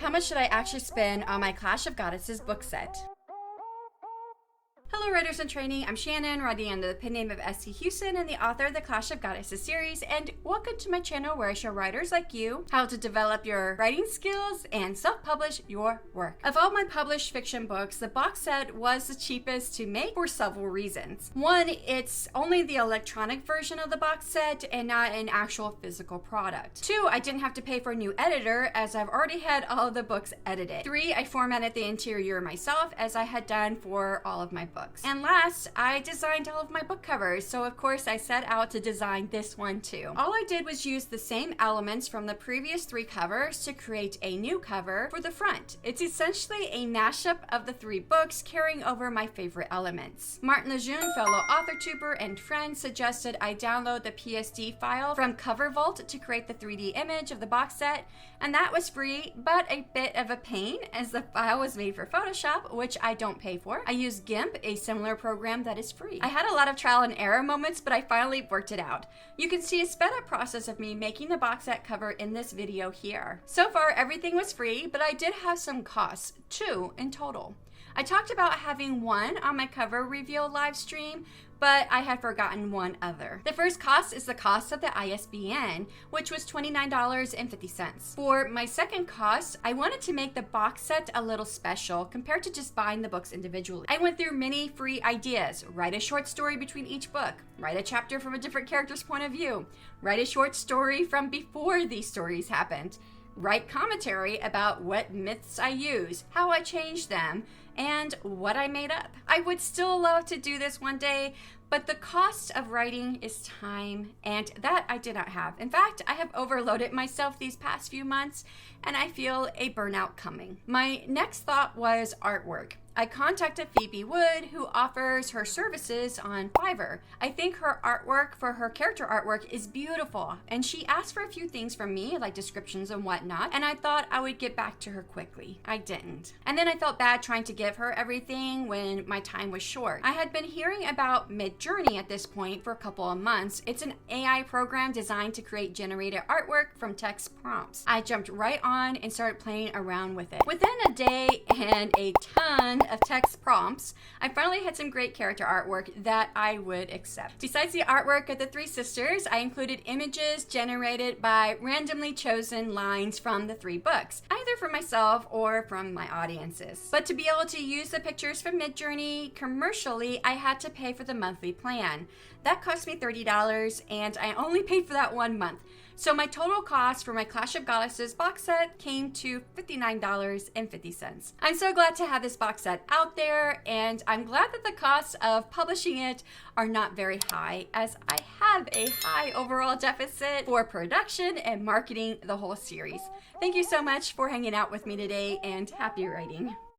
how much should I actually spend on my Clash of Goddesses book set? Hello writers in training, I'm Shannon, writing under the pen name of S.T. Houston and the author of the Clash of Goddesses series, and welcome to my channel where I show writers like you how to develop your writing skills and self-publish your work. Of all my published fiction books, the box set was the cheapest to make for several reasons. One, it's only the electronic version of the box set and not an actual physical product. Two, I didn't have to pay for a new editor as I've already had all of the books edited. Three, I formatted the interior myself as I had done for all of my books. And last, I designed all of my book covers, so of course I set out to design this one too. All I did was use the same elements from the previous 3 covers to create a new cover for the front. It's essentially a mashup of the 3 books carrying over my favorite elements. Martin Lejeune, fellow authortuber and friend, suggested I download the PSD file from Cover Vault to create the 3D image of the box set, and that was free, but a bit of a pain as the file was made for Photoshop, which I don't pay for. I use GIMP, a similar program that is free. I had a lot of trial and error moments, but I finally worked it out. You can see a sped up process of me making the box set cover in this video here. So far, everything was free, but I did have some costs, 2 in total. I talked about having 1 on my cover reveal live stream, but I had forgotten one other. The first cost is the cost of the ISBN, which was $29.50. For my second cost, I wanted to make the box set a little special compared to just buying the books individually. I went through many free ideas. Write a short story between each book. Write a chapter from a different character's point of view. Write a short story from before these stories happened. Write commentary about what myths I use, how I changed them, and what I made up. I would still love to do this one day, but the cost of writing is time, and that I did not have. In fact, I have overloaded myself these past few months, and I feel a burnout coming. My next thought was artwork. I contacted Phoebe Wood, who offers her services on Fiverr. I think her artwork for her character artwork is beautiful, and she asked for a few things from me, like descriptions and whatnot, and I thought I would get back to her quickly. I didn't. And then I felt bad trying to give her everything when my time was short. I had been hearing about Midjourney at this point for a couple of months. It's an AI program designed to create generated artwork from text prompts. I jumped right on and started playing around with it. Within a day and a ton of text prompts, I finally had some great character artwork that I would accept. Besides the artwork of the 3 sisters, I included images generated by randomly chosen lines from the 3 books, either for myself or from my audiences. But to be able to use the pictures from Midjourney commercially, I had to pay for the monthly plan. That cost me $30, and I only paid for that 1 month. So my total cost for my Clash of Goddesses box set came to $59.50. I'm so glad to have this box set out there, and I'm glad that the costs of publishing it are not very high, as I have a high overall deficit for production and marketing the whole series. Thank you so much for hanging out with me today, and happy writing.